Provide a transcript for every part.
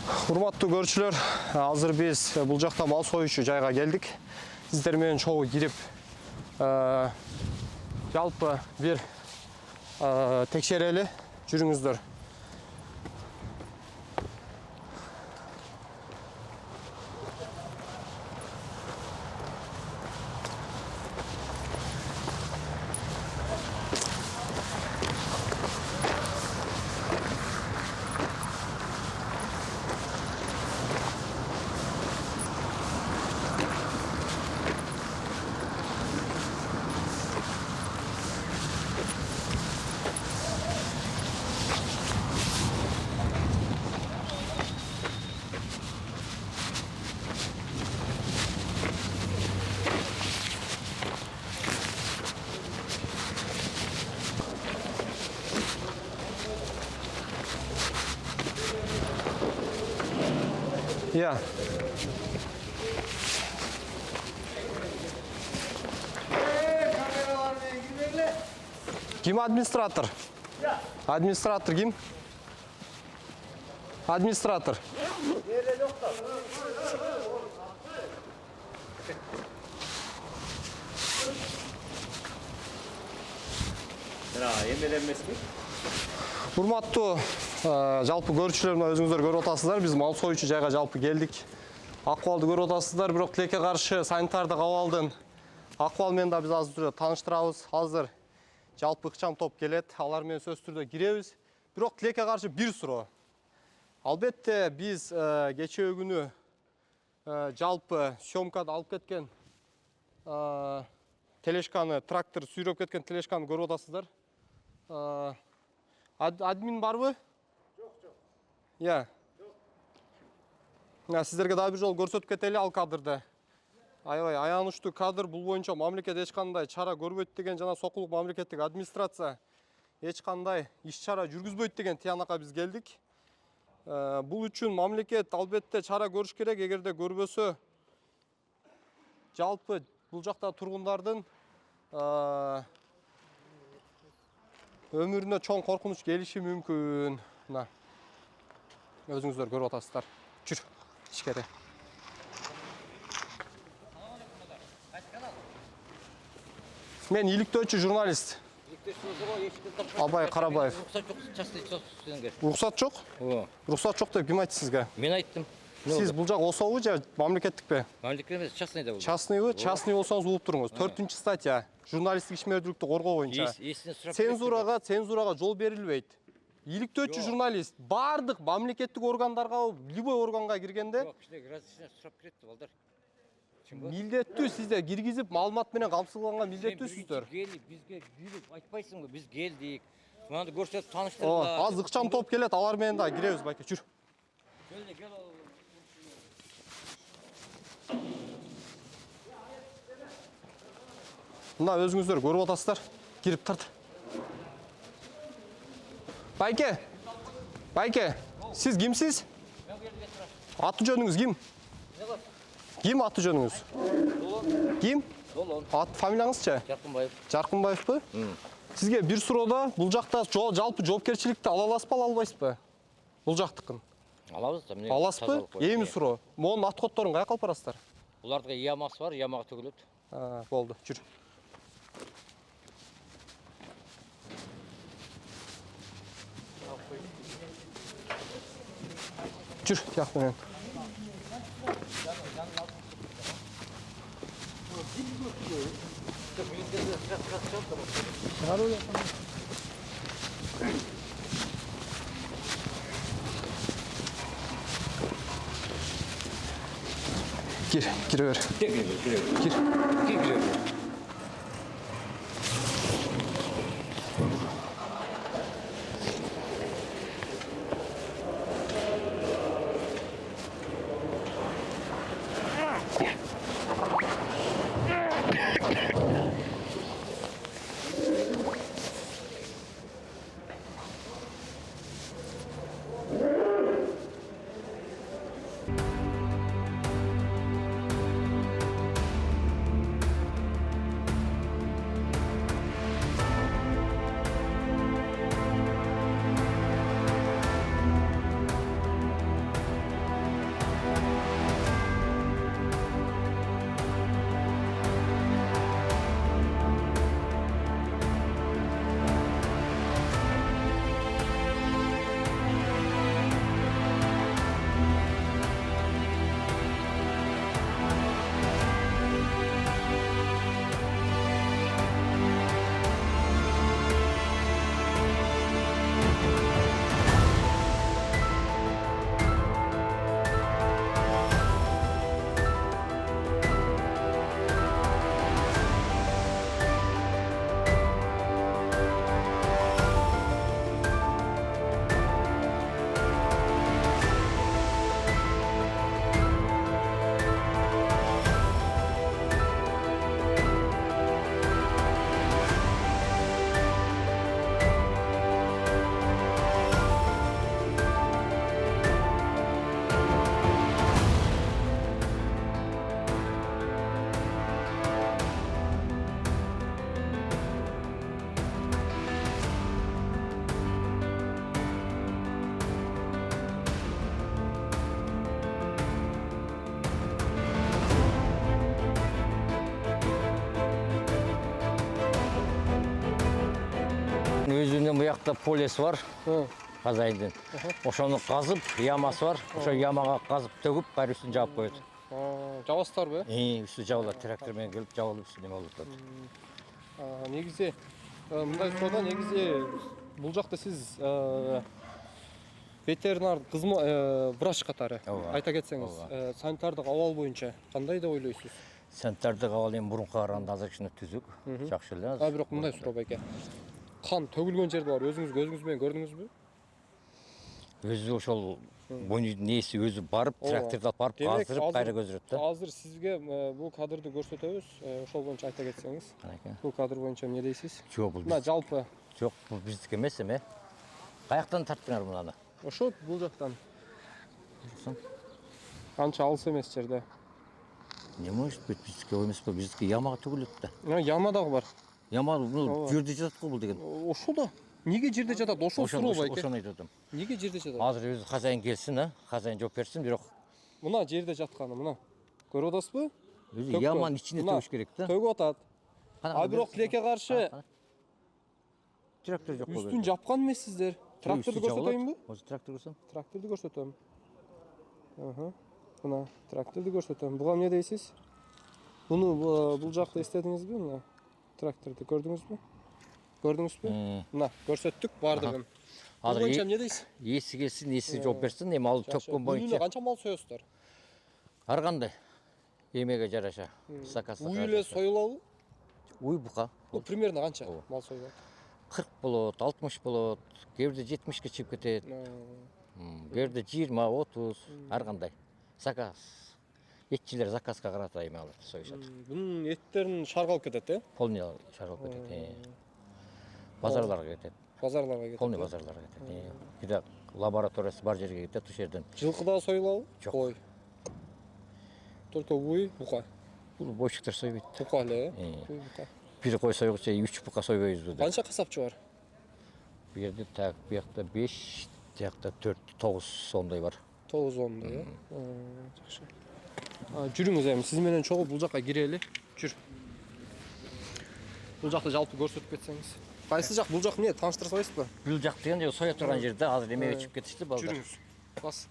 Урматтуу көрүүчүлөр, азыр биз бул жакта мал союучу жайга келдик. Сиздер менен чогуу кирип, жалпы бир текшерели, жүрүңүздөр. Ya. Kim administrator? Ya. Administrator kim? Administrator. Nerede yok da. Emir. Урматтуу жалпы көрүүчүлөр, мына өзүңүздөр көрүп атасыздар. Биз мал союучу жайга жалпы келдик. Акыбалды көрүп атасыздар, бирок тилекке каршы санитардык абалдын акыбалы менен да биз азыр тааныштырабыз. Азыр жалпы ыкчам топ келет, алар менен сөзсүз түрдө киребиз. Бирок тилекке каршы бир суроо. Албетте биз кечээ күнү жалпы съемкада алып кеткен тележканы, трактор сүйрөп кеткен тележканы көрүп атасыздар. Админ барбы? Жоқ. Я. Сіздерге да бир жол көрсөтүп кетели ал кадрды. Аябай аянычтуу кадр, бул боюнча мамлекет эч кандай чара көрбөйт деген, жана Сокулук мамлекеттик администрация эч кандай иш чара жүргүзбөйт деген тиянака биз келдик. Бул үчүн мамлекет албетте чара көрүш керек. Эгерде көрбөсө, жалпы бул жакта тургундардын өмүрүнө чоң коркунуч келиши мүмкүн. Мына өзүңүздөр көрүп атасыздар. Жүр, ишкери. Мен иликтөөчү журналист. Абай Карабаев. Уруксат жок? Уруксат жок деп ким айтты сизге? Мен айттым. Сиз бул жак особу же мамлекеттикпи? Мамлекеттик эмес, частный да бул. Частныйбы? Частный болсоңуз угуп туруңуз. 4-статья. Журналисттик ишмердүүлүктү коргоо боюнча. Цензурага жол берилбейт. Иликтөөчү журналист бардык мамлекеттик органдарга, любой органга киргенде разрешение сурап киретти балдар. милдеттүү сизде киргизип, маалымат менен камсыздалганга милдеттүүсүздөр. Бизге жүрүп айтпайсыңбы? Биз келдик. Мынаны көрсөтүп тааныштырдык. Аз ыкчам топ келет, алар менен да киребиз, байке, жүр. Кел. Мына өзүңүздөр көрүп атасыздар. Кирип тарт. Байке, сиз кимсиз? Аты жөнүңүз ким? Ким аты жөнүңүз? Ким? Ат фамилияңызчы? Жаркынбаевпы? Сизге бир суроода, бул жакта жалпы жоопкерчиликти ала аласызбы, ала албайсызбы? Бул жактыкын. Алабыз да, мына. Аласызбы? Эми суроо. Монун ат котторун каяка алып барасыздар? Булардыга ямасы бар, ямага төгүлөт. Болду, жүр. Жүр, тияк менен. Gir ver. Gir. Биздин буякта полис бар. Хозяиндин. Ошону казып, ямасы бар. Ошо ямага казып төгүп, баары үстүн жаап коет. Жабасыздарбы? Үстү жабылат, трактор менен келип жабылып үстүнө болуп атат. Негизи мындай суроодо негизи бул жакта сиз ветеринар врач катары айта кетсеңиз, санитардык абал боюнча кандай деп ойлойсуз? Санитардык абал эми мурункуга караганда азыр кичине түзүк, жакшы эле. Бирок мындай суроо байке. Кан төгүлгөн жерди бар, өзүңүз көзүңүз менен көрдүңүзбү? Өзү ошол бойнун ээси өзү барып, тракторду алып барып, каздырып, кайра көзөрөт да. Азыр сизге бул кадрды көрсөтөбүз. Ошол боюнча айта кетсеңиз. Канеке. Бул кадр боюнча эмне дейсиз? Жок, бул Мына жалпы жок, бул биздики эмес эме. Каяктан тарттыңар мунаны? ошо бул жактан. Канча алыс эмес жерде. Не может быть, биздики эмеспи? Биздики ямага төгүлөт да. Яма дагы бар. Яма бул жерде жатат го бул деген. Ошо да. Неге жерде жатат? Ошол суроо байке. Ошону айтып атам. Неге жерде жатат? Азыр өзү хозяин келсин, хозяин жооп берсин, бирок Мына жерде жатканы, мына. Көрүп атасызбы? өзү яманын ичине төгүш керек да. Төгүп атат. Бирок тилекке каршы Трактор жок болду. үстүн жапкан эмессиздер. Тракторду көрсөтөйүнбү? Озу трактор көрсөм. Тракторду көрсөтөм. Мына тракторду көрсөтөм. Буга эмне дейсиз? Буну бул жакта эстедиңизби? Мына тракторду көрдүңүзбү? Мына көрсөттүк бардыгын. Азыр боюнча эмне дейсиз? Ээси келсин, ээси жооп берсин, эми ал төккөн боюнча. Канча мал соёсуздар? Ар кандай эмеге жараша, заказ. Уй эле союлабы? Уй бука. Примерно канча мал союлат? 40 болот, 60 болот, кээ бирде 70ке чыгып кетет. Кээ бирде 20, 30, ар кандай. Заказ. Этчилер заказга карата эме алат, союшат. Бунун эттерин шарга алып кетет, Полный шарып кетет. Базарларга кетет. Базарларга кетет. Полный базарларга кетет. Бирде лабораториясы бар жерге кетет, ошол жерден. Жылкы да союлабы? Жок. Кой. Только уй, бука. Бул бойчуктар сойбойт. Бука эле, Уй бука. Бир кой сойгуча 3 бука сойбойбуз. Канча касапчы бар? Бу жерде так, биякта 5, биякта 4, 9 сондай бар. 9-10 жакшы. Жүрүңүз эми, сиз менен чогуу бул жакка кирели. Жүр. Бул жакты жалпы көрсөтүп кетсеңиз. Кайсы жак? Бул жак эмне? Тааныштыра саласызбы? Бул жак деген соя турган жерде азыр эмеге чыгып кетишти балдар. Жүрүңүз. Бас.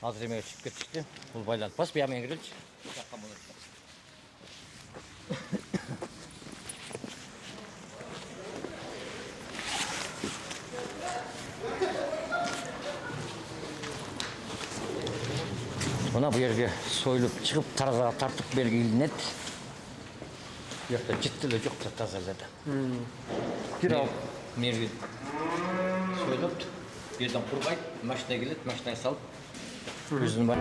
Азыр эмеге чыгып кетишти. Бул байланып бас, бияка менен киреличи. Жакка болот. Мына бу жерге союлуп чыгып, таразага тартып белгиленет. Бу жакта жыт эле жок да таза эле да. Кир ал. Мерги союлуп, бу жерден кургайт, машина келет, машинага салып, өзүнүн бар.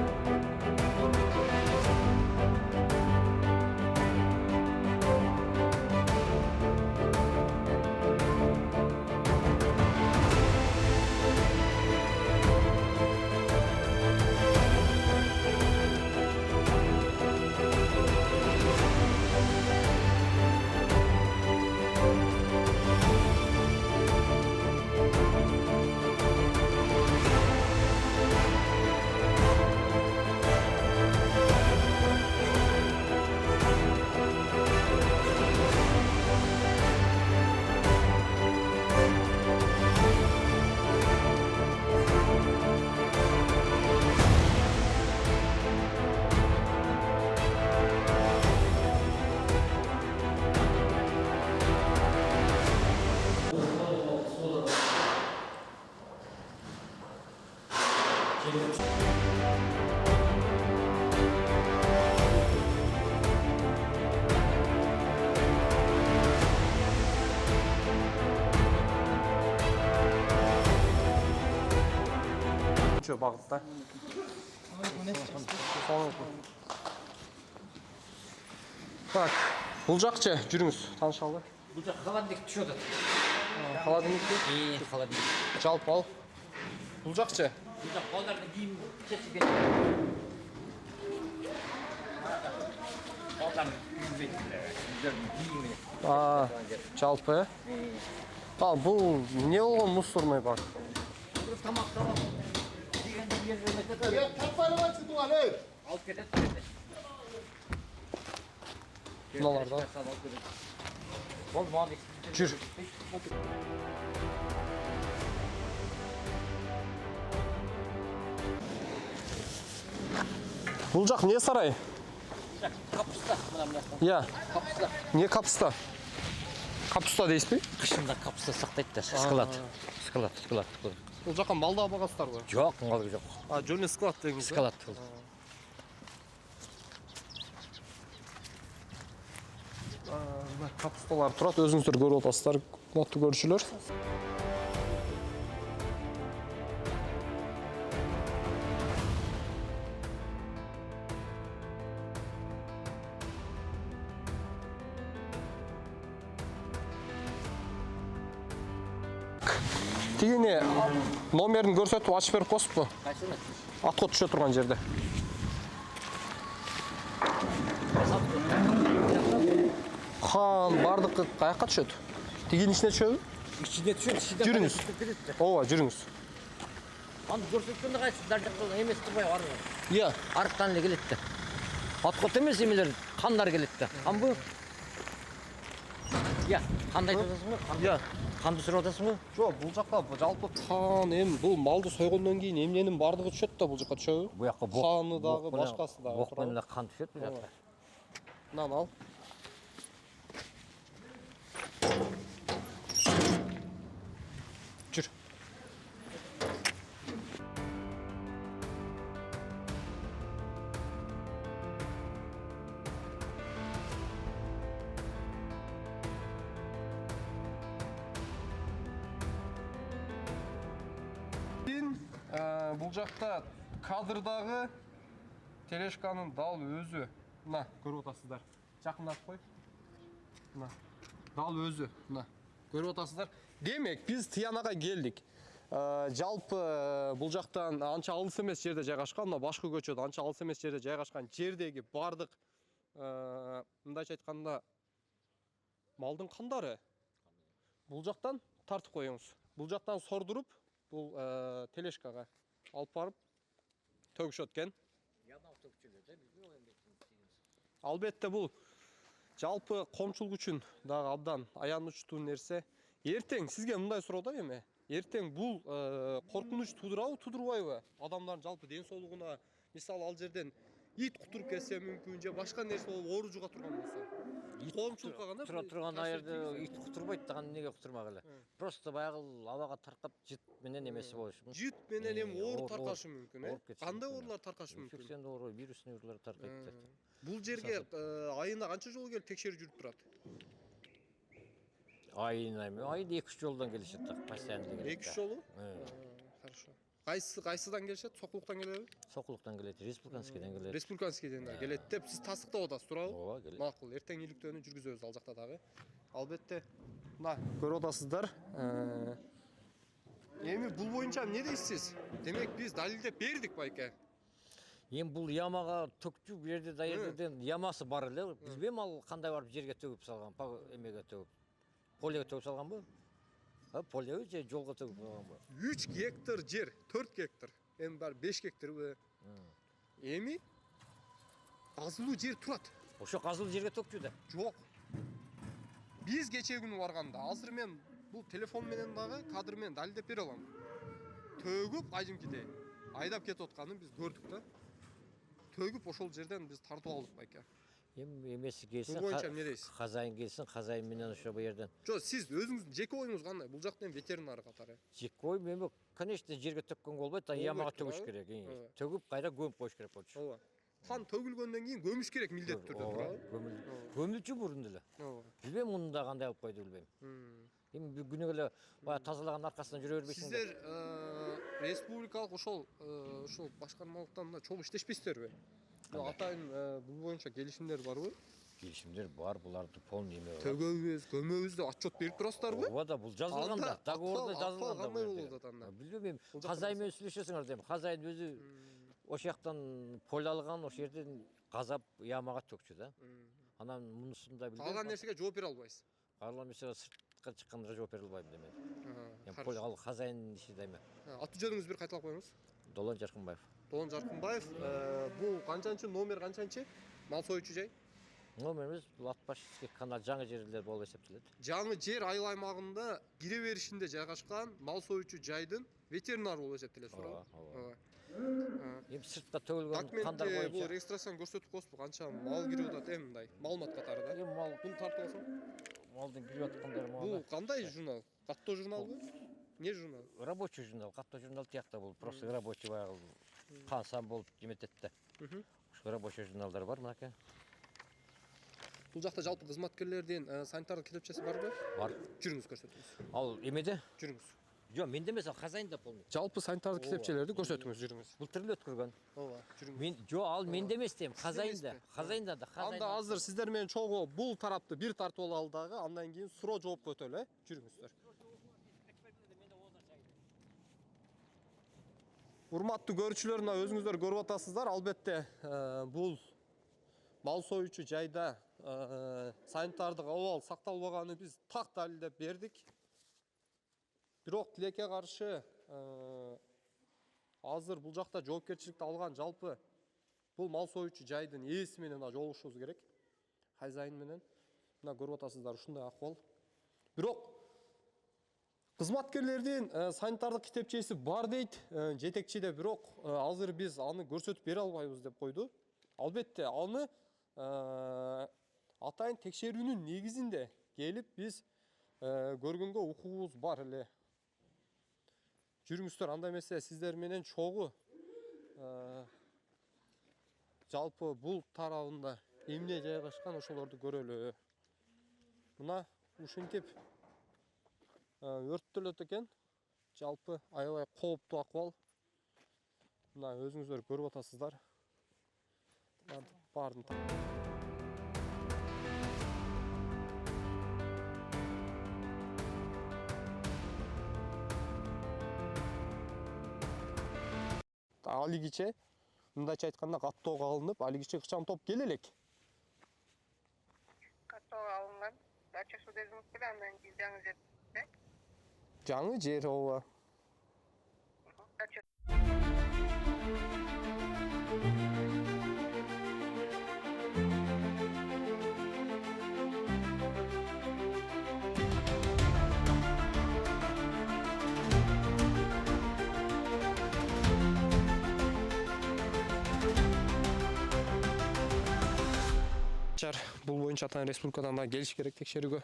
Çö bagытта. Так, бул жакчы, жүрүңүз, таанышалы. Бул жак холодильник түшүп атат. Холодильникти Холодильник. жалпы ал. Бул жакчы. Бул жак балдардын кийим чечип кетти. Балдардын кийими. Жалпы. Бул эмне болгон мусорный бак? Тамак. Дегенде жерге кетет. Ya tapmayın bu alır. Алып кетет. Мыналарда. Болду, мага Жүр. Бұл жақ не сарай? Капуста мына жақтан. Иә. Капуста. Не капуста? Капуста дейсіз бе? Қышында капуста сақтайды да, сықылады. Сықылады. Бұл жаққа малда бағасыздар ғой. Жоқ, мал жоқ. Жөне склад деңіз. Сықылады. Капусталар тұрады, өзіңіздер көріп отырсыздар, қымбатты көрушілер. Тегіне номерін көрсетіп ашып беріп қосып бұ? Қайсыны? Атқа түше тұрған жерде. Хан бардық қаяққа түшеді? Деген ішіне түшеді? Ішіне түседі, Жүріңіз. Ова, жүріңіз. Аны көрсеткенде қайсы дар жақта емес тұрмай арғы. Иә. Арықтан келеді. Атқот емес емелер қандар келеді. Қан бұл? Иә, қандай тұрасың ба? Иә. Қанды сұрап отырсың ба? Жоқ, бұл жаққа жалпы қан, бұл малды сойғаннан кейін емненің бардығы түшеді да бұл жаққа түшеді. Бұл жаққа Қаны дағы, башқасы дағы. Боқпен қан түседі бұл жаққа. Мынаны ал. Жүр. Бұл жақта кадрдағы тележканың дал өзі. Мына, көріп отырсыздар. Жақындатып қой. Мына, дал өзі. Мына, көріп отырсыздар. Демек, біз Тиянаға келдік. Жалпы бұл жақтан анша алыс емес жерде жайғашқан, мына башқы көчөдө анша алыс емес жерде жайғашқан жердегі бардық, мындайча айтқанда, малдың қандары. Бұл жақтан тартып қойыңыз. Бұл жақтан сордырып, бұл тележкаға алып барып төгіш өткен. Албетте бұл жалпы комчулук үчүн дагы абдан аянычтуу нерсе. Ертең сизге мындай суроо да эме. Ертең бұл коркунуч тудурабы, тудурбайбы? Адамдардын жалпы ден соолугуна, мисалы ал жерден ит кутуруп кетсе мүмкүн, же башка нерсе болуп оору жуга турган болсо. Коомчулукка гана тура турган жерде ит кутурбайт даган эмнеге кутурмак эле? Просто баягы абага таркап жыт менен эмеси болушу мүмкүн. Жыт менен эми оор таркашы мүмкүн, э? Кандай оорулар таркашы мүмкүн? Инфекциялык оору, вирусный оорулар таркайт. Бул жерге айына канча жолу келип текшерип жүрүп турат? Айына 2-3 жолдан келишет так, постоянно келет. 2-3 жолу? Хорошо. Кайсыдан келишет? Сокулуктан келеби? Сокулуктан келет, республиканскийден келет. Республиканскийден да келет деп сиз тастыктап атасыз, туурабы? Ооба, келет. Макул, эртең иликтөөнү жүргүзөбүз ал жакта дагы. Албетте. Мына, көрүп атасыздар. Эми бул боюнча эмне дейсиз? Демек биз далилдеп бердик байке. Эми бул ямага төкчү бу жерде даярдаден ямасы бар эле. Билбейм ал кандай барып жерге төгүп салган, эмеге төгүп. Полеге төгүп салганбы? Полеге же жолго төгүп салганбы? 3 гектар жер, 4 гектар. Эми бар 5 гектарбы? Эми казылуу жер турат. Ошо казылуу жерге төкчү да. Жок. Биз кечээ күнү барганда, азыр мен бул телефон менен дагы кадр менен далилдеп бере алам. Төгүп кайдимкидей айдап кетип атканын биз көрдүк да. Төгүп ошол жерден биз тартып алдык байке. Эми эмеси келсин, Бул боюнча эмне дейсиз? казайын келсин, казайын менен ошо бу жерден. Жок, сиз өзүңүздүн жеке оюңуз кандай? Бул жактан ветеринар катары. Жеке ой эми, конечно, жерге төккөнгө болбойт, ямага төгүш керек. Төгүп кайра көмүп коюш керек болчу. Ооба. Кан төгүлгөндөн кийин көмүш керек милдеттүү түрдө, туурабы? Көмүлчү бурун эле. Ооба. Билбейм мунда кандай алып койду билбейм. Эми күнүгө эле баягы тазалаган аркасынан жүрө бербейсиңер. Сиздер республикалык ошол башкармалыктан мына чогуу иштешпейсиздерби? Атайын бул боюнча келишимдер барбы? Келишимдер бар, буларды полный эме бар. Төгөбүз, көмөбүз деп отчет берип турасыздарбы? Ооба да, бул жазылган да, договордо жазылган да. Кандай болуп атат анда? Билбейм, казайын менен сүйлөшөсүңөр дейм. Казайын өзү ошол жактан поле алган, ошол жерден казап ямага төкчү да. Анан мунусунда билбейм. Калган нерсеге жооп бере албайсыз. Калган нерсеге сыртка чыкканда жооп бере албайм дейм. Поле ал казайын иши дейм. Аты жөнүңүздү бир кайталап коюңуз. Долон Жаркынбаев. Долон Жаркынбаев. Бул канчанчы номер канчанчы? Мал союучу жай? Номерimiz бұл Атбашевский канал жаңы жерлер болып есептеледі. Жаңы жер айыл аймағында кире беришинде жайгашкан мал союучу жайдын ветеринар болуп эсептелет, Ооба, туурабы? ооба. Эми сыртка төгүлгөн кандар Документте бул боюнча. регистрацияны көрсөтүп коесузбу, канча мал кирип атат, мындай маалымат катары да. Эми мал Буну тартып алсаң. малдын кирип аткандары Бул мал. кандай журнал? Каттоо журналбы? Не журнал? Рабочий журнал, катта журнал тиякта бул. Просто рабочий баягы кансан болуп эметет да. Ушу рабочий журналдар бар мынакей. Бул жакта жалпы кызматкерлердин санитардык китепчеси барбы? Бар. Жүрүңүз көрсөтүңүз. Ал эмеде? Жүрүңүз. Жок, менде эмес, ал хозяинда полный. Жалпы санитардык китепчелерди көрсөтүңүз, жүрүңүз. Былтыр эле өткөргөн. Ооба, жүрүңүз. Мен жок, ал менде эмес дейм, хозяинда. эмеспи? Хозяинда да, Анда хозяинда. азыр сиздер менен чогуу бул тарапты бир тартып алалы дагы, андан кийин суроо жоопко өтөлү, жүрүңүздөр. Урматтуу көрүүчүлөр, мына өзүңүздөр көрүп атасыздар, албетте бул мал союучу жайда санитардык абал сакталбаганы биз так далилдеп бердик. Бирок тилекке каршы азыр бул жакта жоопкерчиликти алган жалпы бул мал союучу жайдын ээси менен жолугушубуз керек. Хозяин менен. Мына көрүп атасыздар, ушундай акыбал. Бирок кызматкерлердин санитардык китепчеси бар дейт жетекчиде, бирок азыр биз аны көрсөтүп бере албайбыз деп койду. Албетте аны атайын текшерүүнүн негизинде келип биз көргөнгө укугубуз бар эле. Жүрүңүздөр, андай эмесе сиздер менен чогуу жалпы бул тарабында эмне жайгашкан ошолорду көрөлү. Мына ушинтип өрттөлөт экен. Жалпы аябай кооптуу акыбал. Мына өзүңүздөр көрүп атасыздар. Бардын. Алигиче мындайча айтканда каттоого алынып, алигиче ыкчам топ келе элек. Каттоого алынган. Дача суу дезинок беле андан кийин жаңы жер. Жаңы жер ооба. Дача Бул боюнча атайын республикадан да келиш керек текшерүүгө.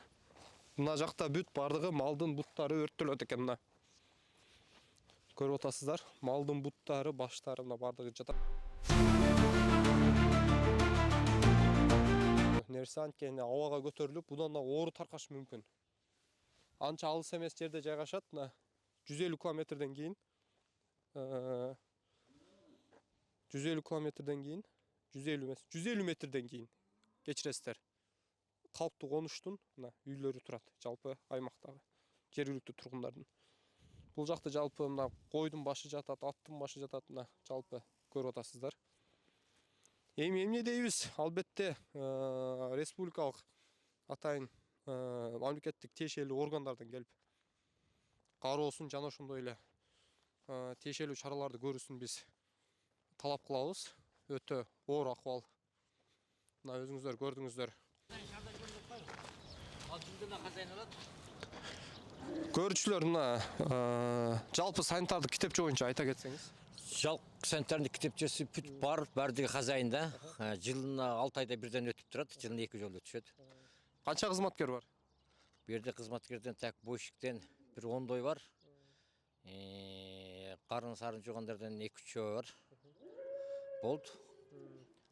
Мына жакта бүт бардыгы малдын буттары өрттөлөт экен мына. Көрүп атасыздар, малдын буттары, баштары мына бардыгы жатат. Нерсе анткени абага көтөрүлүп, будан да оору таркашы мүмкүн. Анча алыс эмес жерде жайгашат, мына 150 километрден кийин 150 километрден кийин 150 эмес, 150 метрден кийин кечиресиздер. Калктуу конуштун мына үйлөрү турат, жалпы аймактагы жергиликтүү тургундардын. Бул жакта жалпы мына койдун башы жатат, аттын башы жатат, мына жалпы көрүп атасыздар. Эми эмне дейбиз? Албетте республикалык атайын мамлекеттик тиешелүү органдардан келип кароосун жана ошондой эле тиешелүү чараларды көрүүсүн биз талап кылабыз. Өтө оор акыбал. Мына өзүңүздөр көрдүңүздөр. Көрүүчүлөр, мына жалпы санитардык китепче боюнча айта кетсеңиз. Жалпы санитарный китепчеси бүт бар, бардыгы хозяинда. Жылына 6 айда бирден өтүп турат, жылына 2 жолу өтүшөт. Канча кызматкер бар? Бу жерде кызматкерден так бойшиктен бир 10 бар. Карын сарын жуугандардан 2-3 бар. Болду.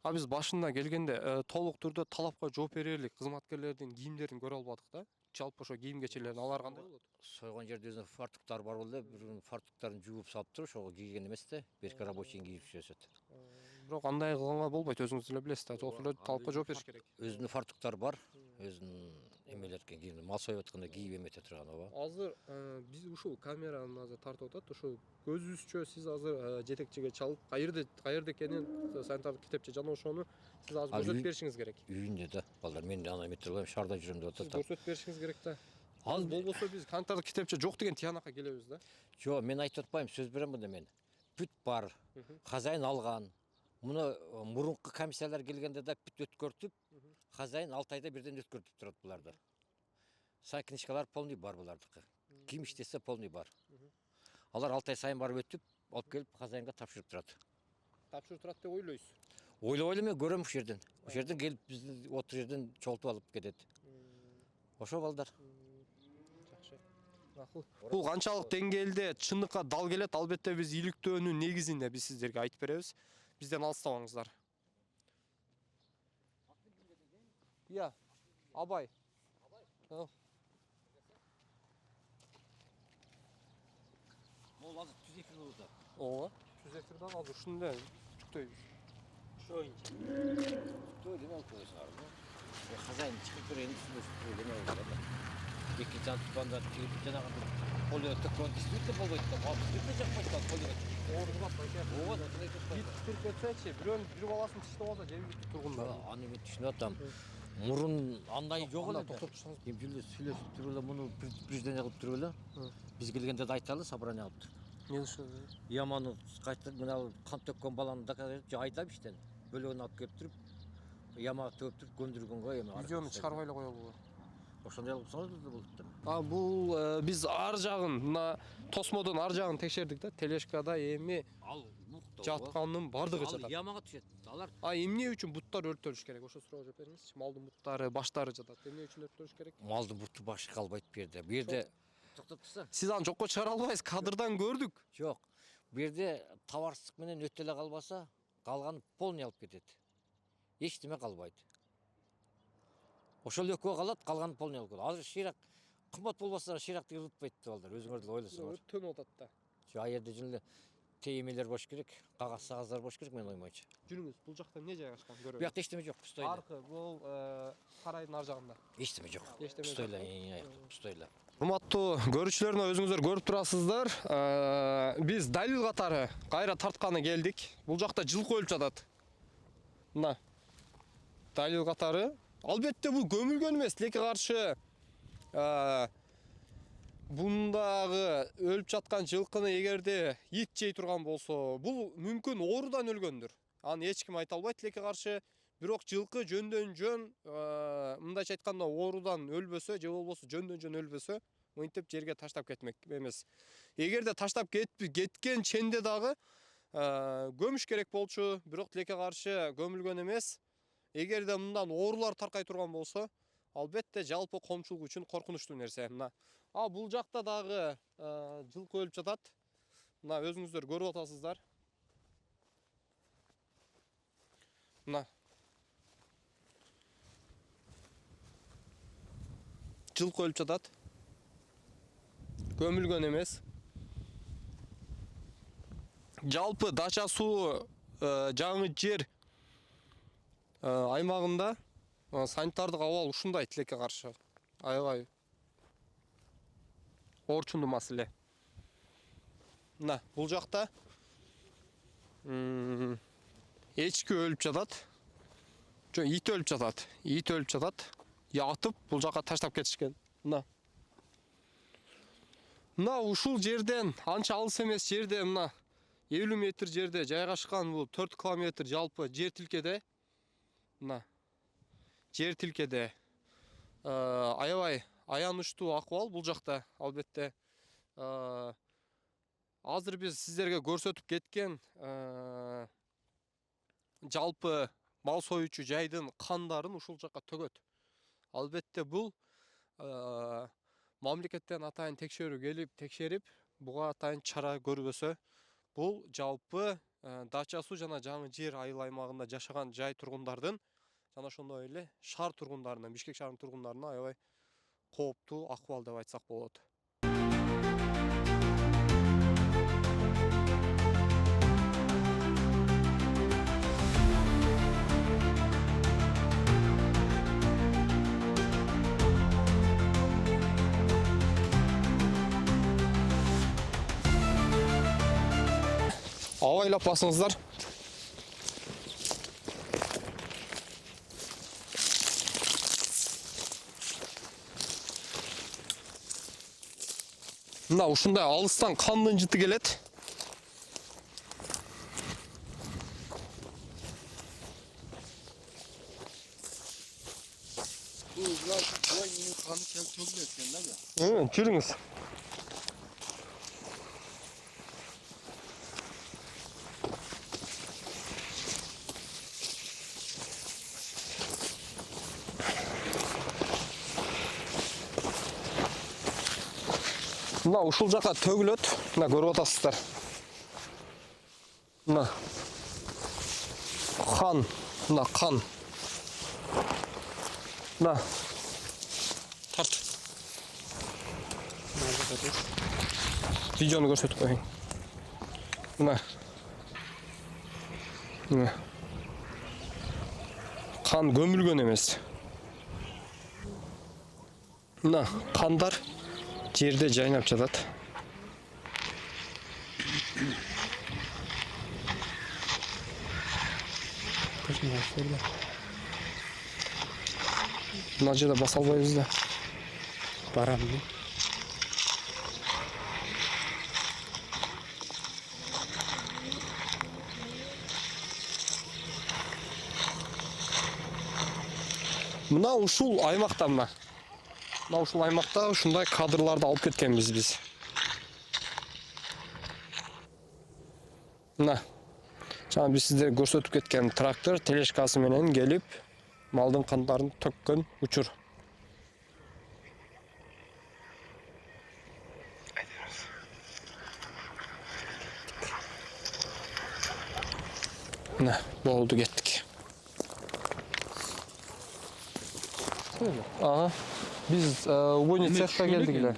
А биз башында келгенде толук түрдө талапка жооп берерлик кызматкерлердин кийимдерин көрө албадык да. Жалпы ошо кийим кечелерин алар кандай болот? Сойгон жерде өзүнүн фартуктары бар болду, бир фартуктарын жууп салып туруп, ошого кийген эмес да, берки рабочий кийип жүрөт. Бирок андай кылганга болбойт, өзүңүз деле билесиз да, жок эле талапка жооп бериш керек. Өзүнүн фартуктары бар, өзүнүн эмелерге кийим, мал союп атканда кийип эмете турган ооба. Азыр биз ушул камераны азыр тартып атат, ушул көзүбүзчө сиз азыр жетекчиге чалып, каерде экенин санитардык китепче жана ошону сиз азыр көрсөтүп беришиңиз керек. Үйүндө да, балдар мен аны эметип алам, шаарда жүрөм деп атат. Көрсөтүп беришиңиз керек да. Ал болбосо биз санитардык китепче жок деген тиянакка келебиз да. Жок, мен айтып атпайм, сөз берем мында мен. Бүт бар, хозяин алган. Муну мурунку комиссиялар келгенде да бүт өткөртүп, хозяин 6 айда бірден өткөртүп турат буларды. Сай книжкалар полный бар булардыкы. Ким иштесе полный бар. Алар 6 ай сайын барып өтүп, алып келип хозяинга тапшырып турат. Тапшырып турат деп ойлойсуз. Ойлой мен көрөм ушул жерден. Ушул жерден келип бизди отур жерден чолтуп алып кетет. Ошо балдар. Жакшы. Макул. Бул канчалык деңгээлде чындыкка дал келет, албетте биз иликтөөнүн негизинде биз сиздерге айтып беребиз. Бизден алыстабаңыздар. Иә, Абай. Абай? Ол азыр түз эфир болду. Ооба. Түз эфирден азыр ушундай жүктөйбүз. Шоюнча. Той деме алып коесуңар. Хозяин чыгып берген үстүнө деме алып. Эки жан тутканда тигип жанагы поле төккөн действительно болбойт да. Действительно жакпайт да поле. Оорузап байке. Ооба, ошондой Бит туруп кетсечи, бир баласын тиштеп алса жемилип тургундар. Аны мен түшүнүп атам. Мурун андай жок эле. Токтоп турсаңыз. Эми жүлө сүйлөшүп туруп эле муну предупреждение кылып туруп эле. Биз келгенде да айталы, собрание кылып тур. Не ушул? Яманы кайтып мына кан төккөн баланы доказать айдап иштен. Бөлөгүн алып келип туруп, ямага төгүп туруп көндүргөнгө эми. Видеону чыгарбай эле коелугу. Ошондой кылып турсаңыз да болуптур. Бул биз ар жагын, мына тосмодон ар жагын текшердик да, телешкада эми Ал жатканын бардыгы Ал жатат. ямага түшөт. Алар Эмне үчүн буттар өрттөлүш керек? Ошо суроого жооп бериңизчи. Малдын буттары, баштары жатат. Эмне үчүн өрттөлүш керек? малдын буту башы калбайт бу жерде. Бу жерде токтоп турса. Сиз аны жокко чыгара албайсыз, кадрдан көрдүк. Жок. Бу жерде товарсыздык менен өтө эле калбаса, калганы полный алып кетет. Эч неме калбайт. Ошол экөө калат, калганы полный алып кетет. Азыр ширак кымбат болбаса, ширакты ырытпайт деп алдар. Өзүңөр деле ойлосоңор. Өттөнүп атат да. Şu ayerde жөнүндө теймелер бош керек, кагаз-сагаздар бош керек мен оймойчу. Жүрүңүз, бул жакта эмне жайгашкан көрөбүз. Бу жакта эчтеме жок, пустой. Аркы, бул сарайдын ар жагында. Эчтеме жок. Эчтеме Пустой жок. эле, пустой эле. Урматтуу көрүүчүлөр, өзүңүздөр көрүп турасыздар. Биз далил катары кайра тартканы келдик. Бул жакта жылкы өлүп жатат. Мына. Далил катары. Албетте бул көмүлгөн эмес, тилекке каршы бундагы өлүп жаткан жылкыны эгерде ит жей турган болсо, бул мүмкүн оорудан өлгөндүр. Аны эч ким айта албайт, тилекке каршы. Бирок жылкы жөндөн жөн, мындайча айтканда оорудан өлбөсө, же болбосо жөндөн жөн өлбөсө, мынтип жерге таштап кетмек эмес. Эгерде таштап кеткен ченде дагы көмүш керек болчу, бирок тилекке каршы көмүлгөн эмес. Эгерде мындан оорулар таркай турган болсо, албетте жалпы коомчулук үчүн коркунучтуу нерсе. Мына бул жакта дагы жылкы өлүп жатат. Мына өзүңүздөр көрүп атасыздар. Мына жылкы өлүп жатат. Көмүлгөн эмес. Жалпы Дача суу жаңы жер аймагында санитардык абал ушундай, тилекке каршы. Аябай орчундуу маселе. Мына бул жакта эчки өлүп жатат. Ит өлүп жатат. Ит өлүп жатат. Ятып бул жака таштап кетишкен. Мына ушул жерден анча алыс эмес жерде, мына 50 метр жерде жайгашкан бул 4 километр жалпы жер тилкеде. Мына жер тилкеде аябай аянычтуу акыбал бул жакта. Албетте азыр биз сиздерге көрсөтүп кеткен жалпы мал союучу жайдын кандарын ушул жакка төгөт. Албетте бул мамлекеттен атайын текшерүү келип текшерип, буга атайын чара көрбөсө, бул жалпы Дача суу жана жаңы жер айыл аймагында жашаган жай тургундардын жана ошондой эле шаар тургундарына, Бишкек шаарынын тургундарына аябай кооптуу акыбал деп айтсак болот. Абайлап басыңыздар. Мына ушундай алыстан кандын жыты келет. Kanı tөгүлөт экен да. Жүрүңүз. Мына ушул жака төгүлөт. Мына көрүп атасыздар. Мына қан, мына қан. Мына тарт. Видеону көрсөтүп коеюн. Мына. Мына. Қан көмүлгөн эмес. Мына кандар жерде жайнап жатат. Мына жерде баса албайбыз да. Барам. Мына ушул аймакта мына ушул аймакта ушундай кадрларды алып кеткенбиз биз. Мына жана биз сиздерге көрсөтүп кеткен трактор тележкасы менен келип малдын кандарын төккөн учур. Мына болду, кеттик. Ага. Биз убойный цехка келдик эле.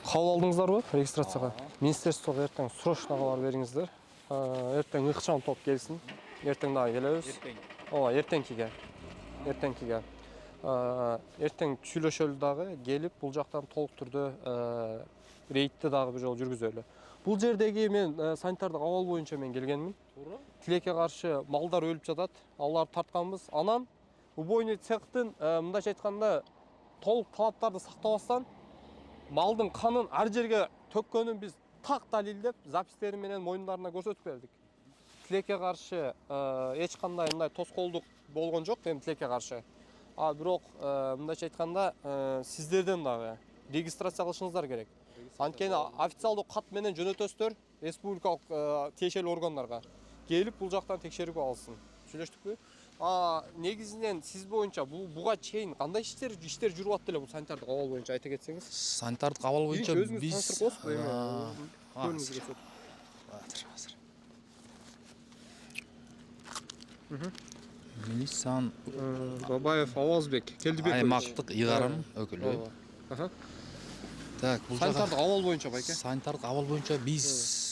Кабыл алдыңыздарбы регистрацияга? Министерствого эртең срочно кабар бериңиздер. Эртең ыкчам топ келсин. Эртең дагы келебиз. Ооба, эртеңкиге. Эртең сүйлөшөлү дагы келип бул жактан толук түрдө рейдти дагы бир жолу жүргүзөлү. Бул жердеги мен санитардык абал боюнча мен келгенмин. Туура. Тилекке каршы малдар өлүп жатат. Аларды тартканбыз. Анан убойный цехтын мындайча айтканда толук талаптарды сактабастан малдын канын ар жерге төккөнүн биз так далилдеп запистери менен мойундарына көрсөтүп бердик. Тилекке каршы эч кандай мындай тоскоолдук болгон жок, эми тилекке каршы. Бирок мындайча айтканда сиздерден дагы регистрация кылышыңыздар керек. Анткени официалдуу кат менен жөнөтөсүздөр республикалык тиешелүү органдарга келип бул жактан текшерүүгө алсын. Сүйлөштүкпү? Негизинен сиз боюнча буга чейин кандай иштер жүрүп атты эле бул санитардык абал боюнча айта кетсеңиз? Санитардык абал боюнча биз Милисан Бабаев Авазбек Келдибекович. Аймактык ыйгарым өкүлү. Так, бул санитардык абал боюнча байке. Санитардык абал боюнча биз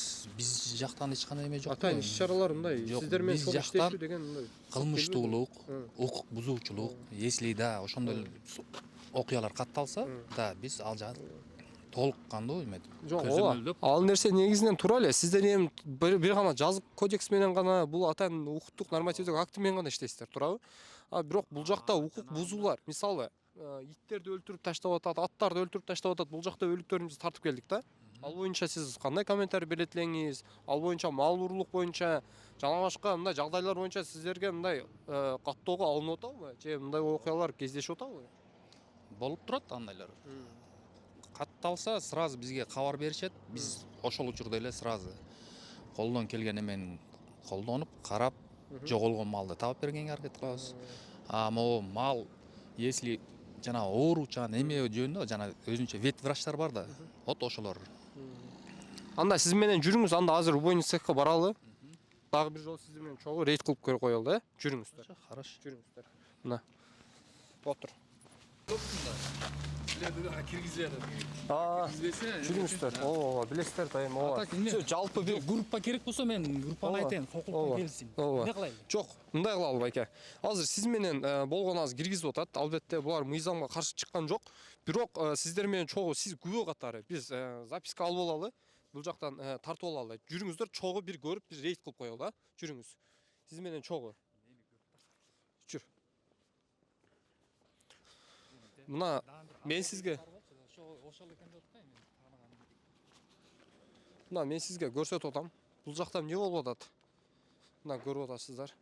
жактан эч кандай эме жок. Атайын иш-чаралар мындай. Сиздер менен чоң иштешүү деген мындай. Кылмыштуулук, укук бузуучулук, если да ошондой окуялар катталса, да биз ал жагы толук кандуу эметип көзөмөлдөп. Ал нерсе негизинен туура эле. Сиздер эми бир гана жазык кодекс менен гана бул атайын укуктук нормативдик акт менен гана иштейсиздер, туурабы? Бирок бул жакта укук бузуулар, мисалы, иттерди өлтүрүп таштап атат, аттарды өлтүрүп таштап атат, бул жакта өлүктөрүн биз тартып келдик да. Ал боюнча сиз кандай комментарий берет элеңиз? Ал боюнча мал уруулук боюнча жана башка мындай жагдайлар боюнча сиздерге мындай каттоого алынып атабы? Же мындай окуялар кездешип атабы? Болуп турат андайлар. Катталса сразу бизге кабар беришет. Биз ошол учурда эле сразу колдон келген эмени колдонуп, карап, жоголгон малды таап бергенге аракет кылабыз. Могу мал если жана ооручан эме жөнүндө жана өзүнчө вет врачтар бар да. Вот ошолор. Анда сиз менен жүрүңүз, анда азыр убойный цехка баралы. Дагы бир жолу сиздер менен чогуу рейд кылып коелу, жүрүңүздөр. Хорошо. Жүрүңүздөр. Мына. Отур. Жүрүңүздөр. Ооба, билесиздер да эми ооба. Жалпы бир группа керек болсо мен группаны айтайын, сокулукка келсин. Эмне кылайлы? Жок, мындай кылалы байке. Азыр сиз менен болгон аз киргизип атат. Албетте булар мыйзамга каршы чыккан жок. Бирок сиздер менен чогуу сиз күбө катары биз записка алып алалы. Бул жактан тартып алалы. Жүрүңүздөр, чогуу бир көрүп бир рейд кылып коелу, жүрүңүз. Сиз менен чогуу. Жүр. Мына мен сизге көрсөтүп атам. Бул жакта эмне болуп атат? Мына көрүп атасыздар.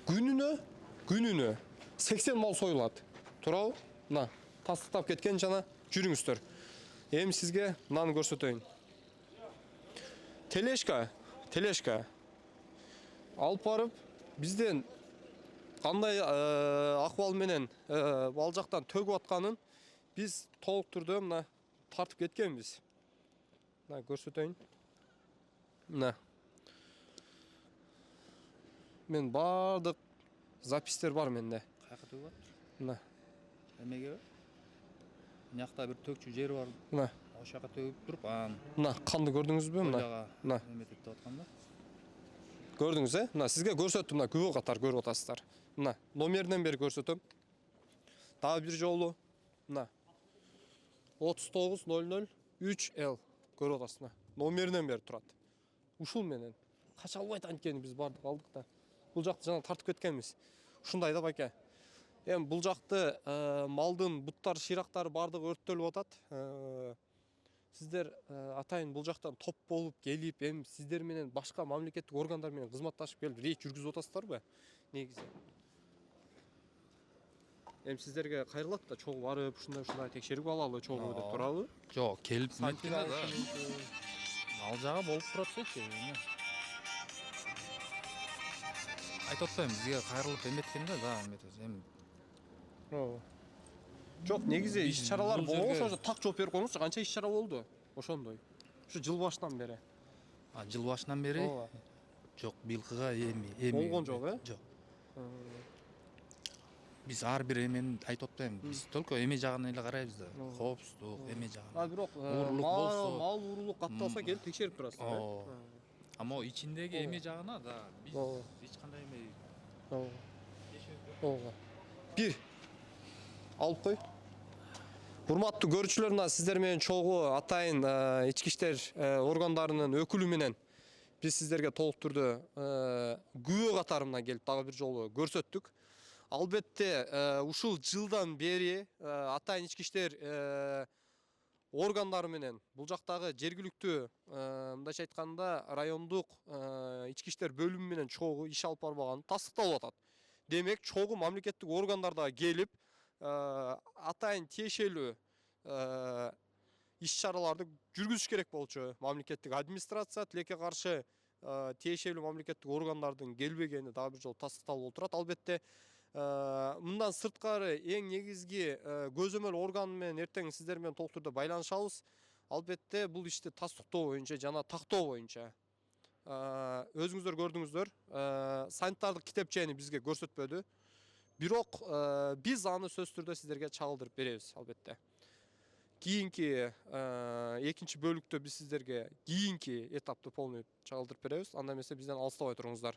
күнүнө 80 мал союлат. Туурабы? Мына тастыктап кеткен жана жүрүңүздөр. Эми сизге мынаны көрсөтөйүн. Телешка. Алып барып бизден кандай акыбал менен ал жактан төгүп атканын биз толук түрдө мына тартып кеткенбиз. Мына көрсөтөйүн. Мына. Мен бардык запистер бар менде. Каяка төгүп атты? Мына. Эмеге? Мынакта бир төкчү жери бар. Мына. Ошол жака төгүп туруп, анан Мына канды көрдүңүзбү? мына. Мына. Эметип атканда. Көрдүңүз, Мына сизге көрсөттүм, мына күбө катар көрүп атасыздар. Мына номеринен бери көрсөтөм. Дагы бир жолу. Мына 39003L көрүп атасыз мына. Номеринен бери турат. Ушул менен кача албайт анткени биз бардык алдык да. Бул жакты жана тартып кеткенбиз. Ушундай да байке. Эми бул жакты малдын буттар, шыйрактары бардыгы өрттөлүп атат. Сиздер атайын бул жактан топ болуп келип, эми сиздер менен башка мамлекеттик органдар менен кызматташып келип рейд жүргүзүп атасыздарбы? Негизи. Эми сиздерге кайрылат да чогуу барып, ушундай текшерип алалы чогуу деп турабы? Жок, келип меткенде да. Ал жагы болуп турат сөзсүз. Айтып атпайм, бизге кайрылып эметкенде да, эметебиз. Эми Жок, негизи иш-чаралар бул болгон жерге- ошо так жооп берип коюңузчу. Канча иш-чара болду? Ошондой. Ушу жыл башынан бери. жыл башынан бери Ооба. жок, быйылкыга эми Болгон жок, Жок. Биз ар бир эмени айтып атпайм. Биз только эме жагына эле карайбыз да. Коопсуздук, эме жагына. Бирок Уурлук болсо- мал уурулук катталса келип текшерип турасыздар. Ооба. Ама ичиндеги эме жагына да биз Ооба. эч кандай эме Ооба. Бир. Алып кой. Урматтуу көрүүчүлөр, мына сиздер менен чогуу атайын ички иштер органдарынын өкүлү менен биз сиздерге толук түрдө күбө катары мына келип дагы бир жолу көрсөттүк. Албетте ушул жылдан бери атайын ички иштер органдары менен бул жактагы жергиликтүү мындайча айтканда райондук ички иштер бөлүмү менен чогуу иш алып барбаганы тастыкталып атат. Демек чогуу мамлекеттик органдар да келип атайын тиешелүү иш-чараларды жүргүзүш керек болчу. Мамлекеттик администрация тилекке каршы тиешелүү мамлекеттик органдардын келбегени дагы бир жолу тастыкталып отурат. Албетте мындан сырткары эң негизги көзөмөл орган менен эртең сиздер менен толук түрдө байланышабыз. Албетте бул ишти тастыктоо боюнча жана тактоо боюнча. Өзүңүздөр көрдүңүздөр, санитардык китепчени бизге көрсөтпөдү. Бирок биз аны сөзсүз түрдө сиздерге чагылдырып беребиз албетте. Кийинки экинчи бөлүктө биз сиздерге кийинки этапты полный чагылдырып беребиз. Анда эмесе бизден алыстабай туруңуздар.